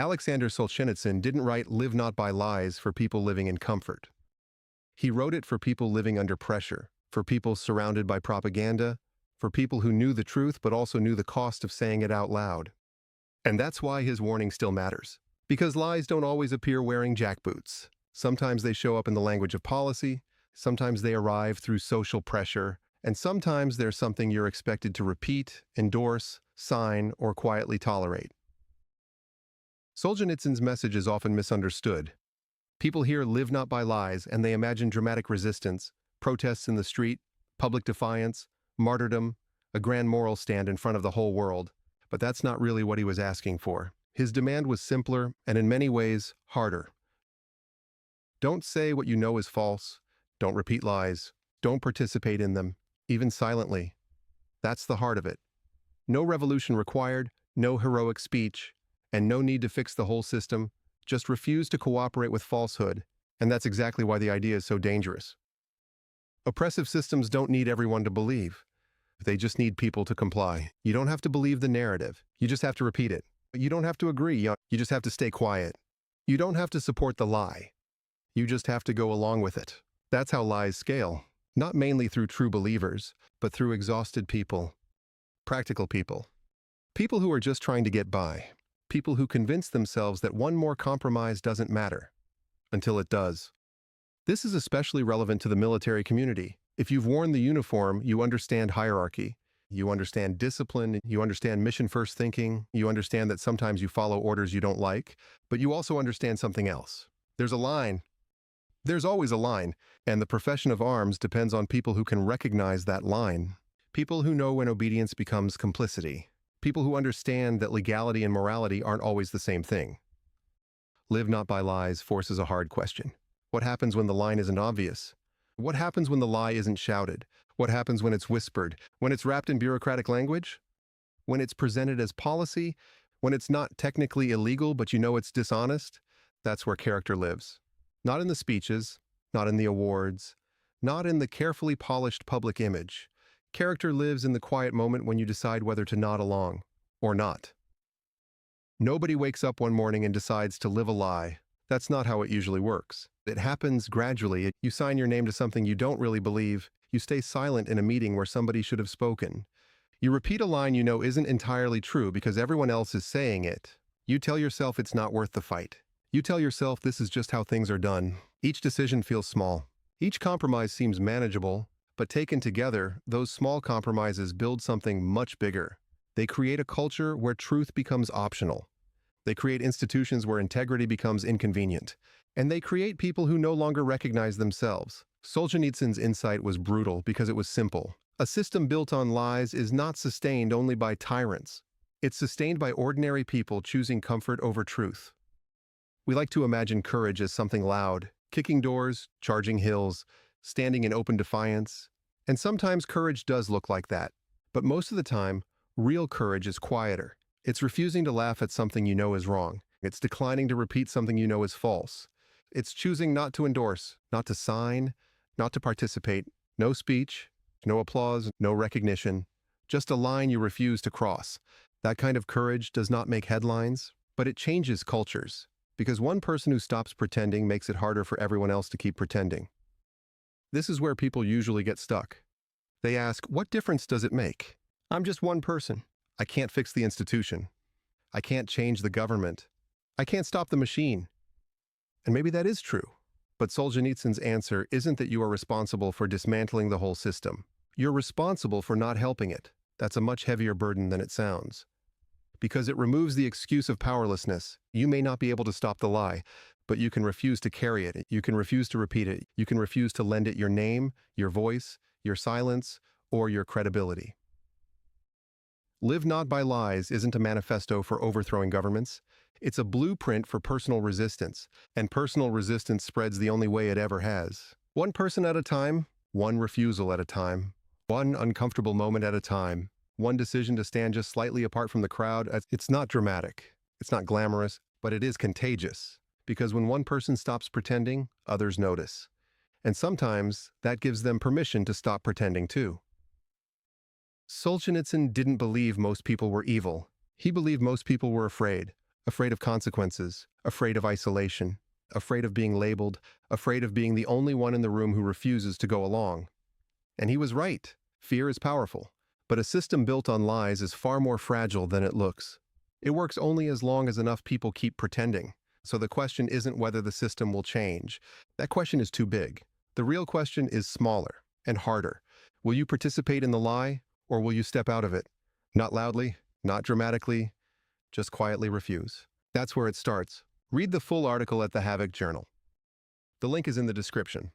Aleksandr Solzhenitsyn didn't write Live Not by Lies for people living in comfort. He wrote it for people living under pressure, for people surrounded by propaganda, for people who knew the truth but also knew the cost of saying it out loud. And that's why his warning still matters. Because lies don't always appear wearing jackboots. Sometimes they show up in the language of policy, sometimes they arrive through social pressure, and sometimes they're something you're expected to repeat, endorse, sign, or quietly tolerate. Solzhenitsyn's message is often misunderstood. People hear Live Not by Lies and they imagine dramatic resistance, protests in the street, public defiance, martyrdom, a grand moral stand in front of the whole world. But that's not really what he was asking for. His demand was simpler and in many ways harder. Don't say what you know is false. Don't repeat lies. Don't participate in them, even silently. That's the heart of it. No revolution required, no heroic speech, and no need to fix the whole system. Just refuse to cooperate with falsehood, and that's exactly why the idea is so dangerous. Oppressive systems don't need everyone to believe. They just need people to comply. You don't have to believe the narrative. You just have to repeat it. You don't have to agree. You just have to stay quiet. You don't have to support the lie. You just have to go along with it. That's how lies scale. Not mainly through true believers, but through exhausted people. Practical people. People who are just trying to get by. People who convince themselves that one more compromise doesn't matter, until it does. This is especially relevant to the military community. If you've worn the uniform, you understand hierarchy. You understand discipline, you understand mission-first thinking, you understand that sometimes you follow orders you don't like, but you also understand something else. There's a line. There's always a line, and the profession of arms depends on people who can recognize that line. People who know when obedience becomes complicity. People who understand that legality and morality aren't always the same thing. Live Not by Lies forces a hard question. What happens when the line isn't obvious? What happens when the lie isn't shouted? What happens when it's whispered? When it's wrapped in bureaucratic language? When it's presented as policy? When it's not technically illegal, but you know it's dishonest? That's where character lives. Not in the speeches, not in the awards, not in the carefully polished public image. Character lives in the quiet moment when you decide whether to nod along or not. Nobody wakes up one morning and decides to live a lie. That's not how it usually works. It happens gradually. You sign your name to something you don't really believe. You stay silent in a meeting where somebody should have spoken. You repeat a line you know isn't entirely true because everyone else is saying it. You tell yourself it's not worth the fight. You tell yourself this is just how things are done. Each decision feels small. Each compromise seems manageable. But taken together, those small compromises build something much bigger. They create a culture where truth becomes optional. They create institutions where integrity becomes inconvenient. And they create people who no longer recognize themselves. Solzhenitsyn's insight was brutal because it was simple. A system built on lies is not sustained only by tyrants. It's sustained by ordinary people choosing comfort over truth. We like to imagine courage as something loud, kicking doors, charging hills, standing in open defiance. And sometimes courage does look like that. But most of the time, real courage is quieter. It's refusing to laugh at something you know is wrong. It's declining to repeat something you know is false. It's choosing not to endorse, not to sign, not to participate. No speech, no applause, no recognition. Just a line you refuse to cross. That kind of courage does not make headlines, but it changes cultures. Because one person who stops pretending makes it harder for everyone else to keep pretending. This is where people usually get stuck. They ask, what difference does it make? I'm just one person. I can't fix the institution. I can't change the government. I can't stop the machine. And maybe that is true. But Solzhenitsyn's answer isn't that you are responsible for dismantling the whole system. You're responsible for not helping it. That's a much heavier burden than it sounds. Because it removes the excuse of powerlessness. You may not be able to stop the lie, but you can refuse to carry it. You can refuse to repeat it. You can refuse to lend it your name, your voice, your silence, or your credibility. Live Not by Lies isn't a manifesto for overthrowing governments. It's a blueprint for personal resistance, and personal resistance spreads the only way it ever has. One person at a time, one refusal at a time, one uncomfortable moment at a time, one decision to stand just slightly apart from the crowd. It's not dramatic, it's not glamorous, but it is contagious. Because when one person stops pretending, others notice. And sometimes that gives them permission to stop pretending too. Solzhenitsyn didn't believe most people were evil. He believed most people were afraid. Afraid of consequences, afraid of isolation, afraid of being labeled, afraid of being the only one in the room who refuses to go along. And he was right. Fear is powerful. But a system built on lies is far more fragile than it looks. It works only as long as enough people keep pretending. So the question isn't whether the system will change. That question is too big. The real question is smaller and harder. Will you participate in the lie, or will you step out of it? Not loudly, not dramatically, just quietly refuse. That's where it starts. Read the full article at the Havok Journal. The link is in the description.